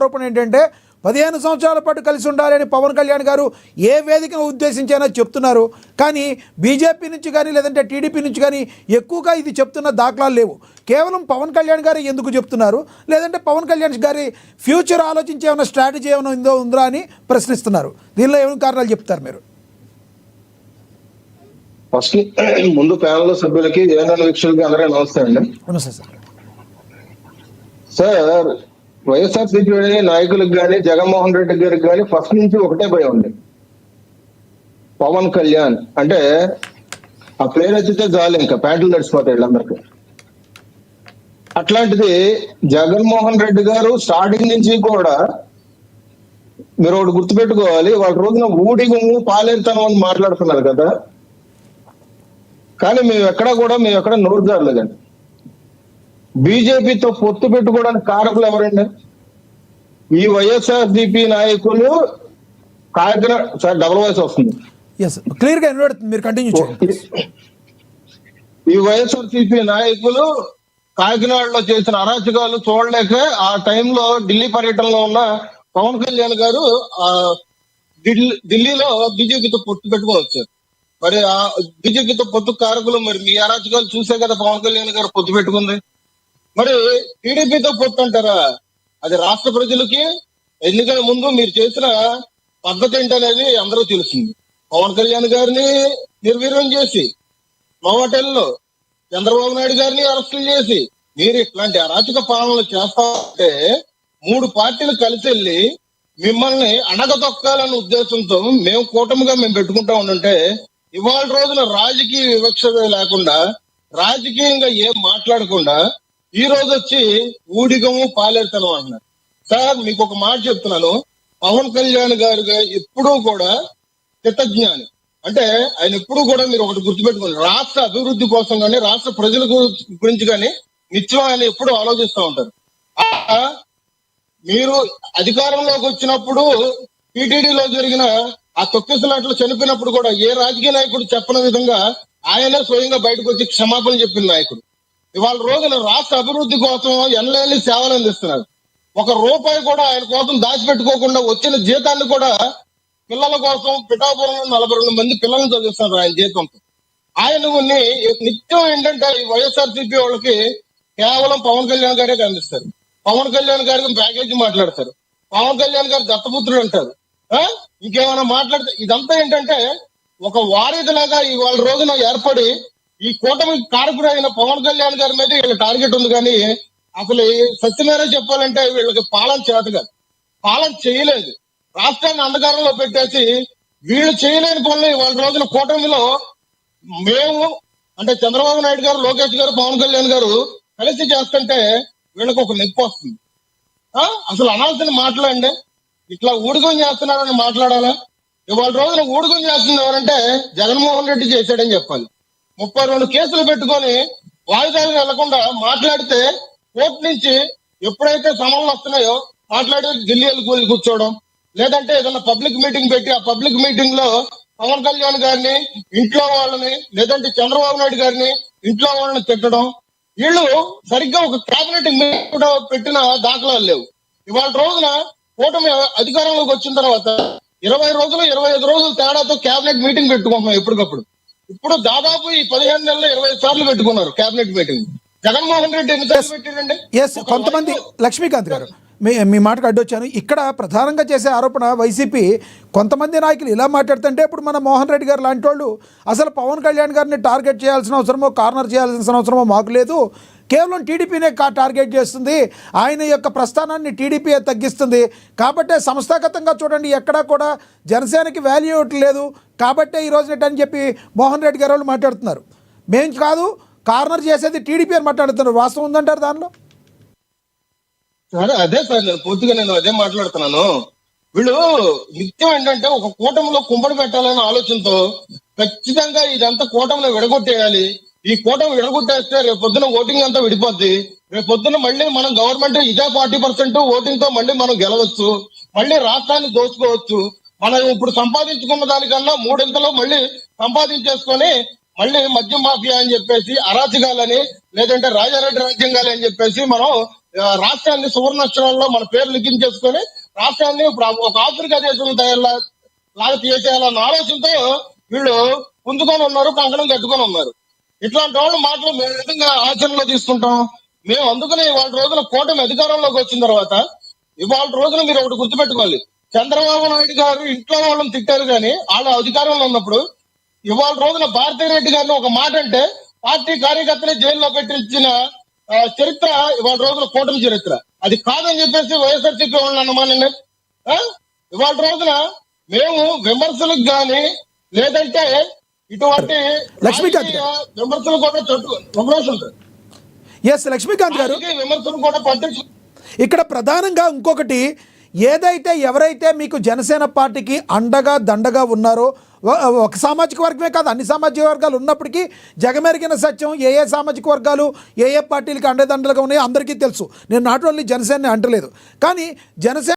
ఆరోపణ ఏంటంటే 15 సంవత్సరాల పాటు కలిసి ఉండాలని పవన్ కళ్యాణ్ గారు ఏ వేదికను ఉద్దేశించైనా చెప్తున్నారు. కానీ బీజేపీ నుంచి కానీ లేదంటే టీడీపీ నుంచి కానీ ఎక్కువగా ఇది చెప్తున్న దాఖలాలు లేవు. కేవలం పవన్ కళ్యాణ్ గారు ఎందుకు చెప్తున్నారు, లేదంటే పవన్ కళ్యాణ్ గారి ఫ్యూచర్ ఆలోచించే ఏమైనా స్ట్రాటజీ ఏమైనా ఉందా అని ప్రశ్నిస్తున్నారు. దీనిలో ఏమైనా కారణాలు చెప్తారు మీరు? ఫస్ట్ ముందు ప్యానల్ సభ్యులకి ఏఎన్ఎన్ వీక్షకులకి అందరూ నమస్తే అండి. నమస్తే సార్. సార్, వైఎస్ఆర్సీపీ నాయకులకు కానీ జగన్మోహన్ రెడ్డి గారికి కానీ ఫస్ట్ నుంచి ఒకటే భయం ఉంది. పవన్ కళ్యాణ్ అంటే ఆ పేరు ఎత్తితే చాలు ఇంకా ప్యాంట్లు తడిసిపోతాయి వీళ్ళందరికీ. అట్లాంటిది జగన్మోహన్ రెడ్డి గారు స్టార్టింగ్ నుంచి కూడా మీరు ఒకటి గుర్తుపెట్టుకోవాలి, వాళ్ళ రోజున ఊడిగము పాలేరుతనం అని మాట్లాడుతున్నారు కదా, కానీ మేము ఎక్కడ నోరు జారలేదండి. బీజేపీతో పొత్తు పెట్టుకోవడానికి కారకులు ఎవరండి? ఈ వైఎస్ఆర్సీపీ నాయకులు కాకినాడ. సార్, డబుల్ వాయిస్ వస్తుంది. క్లియర్ గా మీరు కంటిన్యూ చేయండి. ఈ వైఎస్ఆర్సీపీ నాయకులు కాకినాడలో చేసిన అరాచకాలు చూడలేక ఆ టైంలో ఢిల్లీ పర్యటనలో ఉన్న పవన్ కళ్యాణ్ గారు ఢిల్లీలో బీజేపీతో పొత్తు పెట్టుకోవచ్చు. మరి ఆ బీజేపీతో పొత్తు కారకులు మరి మీ అరాచకాలు చూసే కదా పవన్ కళ్యాణ్ గారు పొత్తు పెట్టుకుంది. మరి టీడీపీతో పొత్తు అంటారా? అది రాష్ట్ర ప్రజలకి ఎన్నికల ముందు మీరు చేసిన పద్ధతి ఏంటనేది అందరూ తెలిసింది. పవన్ కళ్యాణ్ గారిని నిర్వీర్యం చేసి నోవాటెల్లో చంద్రబాబు నాయుడు గారిని అరెస్టులు చేసి మీరు ఇట్లాంటి అరాచక పాలనలు చేస్తా ఉంటే 3 పార్టీలు కలిసి వెళ్ళి మిమ్మల్ని అణగదొక్కాలన్న ఉద్దేశంతో మేము కూటమిగా పెట్టుకుంటా ఉండంటే ఇవాళ రోజున రాజకీయ వివక్ష లేకుండా రాజకీయంగా ఏం మాట్లాడకుండా ఈ రోజు వచ్చి ఊడిగము పాలేరుతనం అంటున్నారు. సార్, మీకు ఒక మాట చెప్తున్నాను, పవన్ కళ్యాణ్ గారు ఎప్పుడూ కూడా చిత్తజ్ఞాని. అంటే ఆయన ఎప్పుడు కూడా మీరు ఒకటి గుర్తుపెట్టుకోండి, రాష్ట్ర అభివృద్ధి కోసం కానీ రాష్ట్ర ప్రజల గురించి కానీ నిత్యం ఆయన ఎప్పుడు ఆలోచిస్తూ ఉంటారు. మీరు అధికారంలోకి వచ్చినప్పుడు టీటీడీలో జరిగిన ఆ తొక్కిసలాట్లు చనిపోయినప్పుడు కూడా ఏ రాజకీయ నాయకుడు చెప్పని విధంగా ఆయనే స్వయంగా బయటకు వచ్చి క్షమాపణ చెప్పిన నాయకుడు. ఇవాళ రోజున రాష్ట్ర అభివృద్ధి కోసం ఎనలేని సేవలు అందిస్తున్నారు. 1 రూపాయి కూడా ఆయన కోసం దాచిపెట్టుకోకుండా వచ్చిన జీతాన్ని కూడా పిల్లల కోసం పిఠాపురంలో 42 మంది పిల్లల్ని చదివిస్తున్నారు ఆయన జీతంతో. ఆయన నిత్యం ఏంటంటే ఈ వైఎస్ఆర్సీపీ వాళ్ళకి కేవలం పవన్ కళ్యాణ్ గారే కనిపిస్తారు. పవన్ కళ్యాణ్ గారికి ప్యాకేజీ మాట్లాడతారు, పవన్ కళ్యాణ్ గారు దత్తపుత్రుడు అంటారు, ఇంకేమైనా మాట్లాడితే ఇదంతా ఏంటంటే ఒక వారిదిలాగా ఇవాళ రోజున ఏర్పడి ఈ కూటమి కారకుడు అయిన పవన్ కళ్యాణ్ గారి మీద వీళ్ళ టార్గెట్ ఉంది. కానీ అసలు సత్యమేర చెప్పాలంటే వీళ్ళకి పాలన చేత కాదు, పాలన చేయలేదు. రాష్ట్రాన్ని అంధకారంలో పెట్టేసి వీళ్ళు చేయలేని పనులు ఇవాళ రోజున కూటమిలో మేము అంటే చంద్రబాబు నాయుడు గారు, లోకేష్ గారు, పవన్ కళ్యాణ్ గారు కలిసి చేస్తుంటే వీళ్ళకి ఒక నొప్పి వస్తుంది. అసలు అనాల్సిన మాట్లాడండి, ఇట్లా ఊడిగం చేస్తున్నారని మాట్లాడాలా? ఇవాళ రోజున ఊడిగం చేస్తుంది ఎవరంటే జగన్మోహన్ రెడ్డి చేశాడని చెప్పాలి. 32 కేసులు పెట్టుకొని వాయిదాలు వెళ్లకుండా మాట్లాడితే కోర్టు నుంచి ఎప్పుడైతే సమన్లు వస్తున్నాయో మాట్లాడి ఢిల్లీ వెళ్ళి కూర్చోవడం, లేదంటే ఏదైనా పబ్లిక్ మీటింగ్ పెట్టి ఆ పబ్లిక్ మీటింగ్ లో పవన్ కళ్యాణ్ గారిని ఇంట్లో వాళ్ళని లేదంటే చంద్రబాబు నాయుడు గారిని ఇంట్లో వాళ్ళని తిట్టడం. వీళ్ళు సరిగ్గా ఒక కేబినెట్ కూడా పెట్టిన దాఖలాలు లేవు. ఇవాళ రోజున కూటమి అధికారంలోకి వచ్చిన తర్వాత 20 రోజులు 25 రోజులు తేడాతో కేబినెట్ మీటింగ్ పెట్టుకుంటున్నాం ఎప్పటికప్పుడు. ఇప్పుడు దాదాపు ఈ 15 నెలల్లో 20 సార్లు పెట్టుకున్నారు కేబినెట్ మీటింగ్. జగన్మోహన్ రెడ్డి ఎన్నిసార్లు పెట్టారండి? కొంతమంది లక్ష్మీకాంత్ గారు మీ మాటకు అడ్డొచ్చాను. ఇక్కడ ప్రధానంగా చేసే ఆరోపణ వైసీపీ కొంతమంది నాయకులు ఇలా మాట్లాడుతుంటే ఇప్పుడు మన మోహన్ రెడ్డి గారు లాంటి వాళ్ళు అసలు పవన్ కళ్యాణ్ గారిని టార్గెట్ చేయాల్సిన అవసరమో కార్నర్ చేయాల్సిన అవసరమో మాకు లేదు, కేవలం టీడీపీనే టార్గెట్ చేస్తుంది, ఆయన యొక్క ప్రస్థానాన్ని టీడీపీ తగ్గిస్తుంది కాబట్టే సంస్థాగతంగా చూడండి ఎక్కడా కూడా జనసేనకి వాల్యూ ఇవ్వట్లేదు కాబట్టే ఈ రోజున అని చెప్పి మోహన్ రెడ్డి గారు వాళ్ళు మాట్లాడుతున్నారు. మేము కాదు, కార్నర్ చేసేది టీడీపీ అని మాట్లాడుతున్నారు. వాస్తవం ఉందంటారు దానిలో? అదే సార్, పూర్తిగా నేను అదే మాట్లాడుతున్నాను. వీళ్ళు నిత్యం ఏంటంటే ఒక కూటమిలో కుంపడి పెట్టాలనే ఆలోచనతో ఖచ్చితంగా ఇదంతా కూటమిలో విడగొట్టేయాలి. ఈ కూటమి విడగొట్టేస్తే రేపు పొద్దున ఓటింగ్ అంతా విడిపోద్ది. రేపు పొద్దున మళ్ళీ మనం గవర్నమెంట్ ఇదే 40% ఓటింగ్ తో మళ్ళీ మనం గెలవచ్చు, మళ్ళీ రాష్ట్రాన్ని దోచుకోవచ్చు. మనం ఇప్పుడు సంపాదించుకున్న దానికన్నా 3 ఇంతలు మళ్ళీ సంపాదించేసుకొని మళ్ళీ మద్యం మాఫియా అని చెప్పేసి అరాచకాలని లేదంటే రాజారెడ్డి రాజ్యాంగాలు అని చెప్పేసి మనం రాష్ట్రాన్ని సువర్ణాక్షరాల్లో మన పేరు లిఖించేసుకొని రాష్ట్రాన్ని ఇప్పుడు ఒక ఆఫ్రికా దేశం లాగా తీసేయాలన్న ఆలోచనతో వీళ్ళు పుంజుకొని ఉన్నారు, కంకణం కట్టుకొని ఉన్నారు. ఇట్లాంటి వాళ్ళ మాటలు మేము విధంగా ఆచరణలో తీసుకుంటాం. మేము అందుకనే ఇవాళ రోజున కూటమి అధికారంలోకి వచ్చిన తర్వాత ఇవాళ రోజున మీరు ఒకటి గుర్తుపెట్టుకోవాలి, చంద్రబాబు నాయుడు గారు ఇంట్లో వాళ్ళని తిట్టారు కానీ వాళ్ళ అధికారంలో ఉన్నప్పుడు ఇవాళ రోజున భారతీరెడ్డి గారిని ఒక మాట అంటే పార్టీ కార్యకర్తని జైల్లో పెట్టించిన చరిత్ర ఇవాళ రోజున కూటమి చరిత్ర. అది కాదని చెప్పేసి వైఎస్ఆర్సీపీ వాళ్ళని అన్నమానండి. ఇవాళ రోజున మేము విమర్శలకు గాని లేదంటే ఇటువంటి లక్ష్మీకాంత్ విమర్శలు కూడా ఉంటుంది. ఎస్ లక్ష్మీకాంత్ గారు, విమర్శలు కూడా పట్టించు. ఇక్కడ ప్రధానంగా ఇంకొకటి, ఏదైతే ఎవరైతే మీకు జనసేన పార్టీకి అండగా దండగా ఉన్నారో, ఒక సామాజిక వర్గమే కాదు అన్ని సామాజిక వర్గాలు ఉన్నప్పటికీ జగమెరిగిన సత్యం ఏ ఏ సామాజిక వర్గాలు ఏ ఏ పార్టీలకి అండదండలుగా ఉన్నాయో అందరికీ తెలుసు. నేను నాట్ ఓన్లీ జనసేనని అంటలేదు, కానీ జనసేన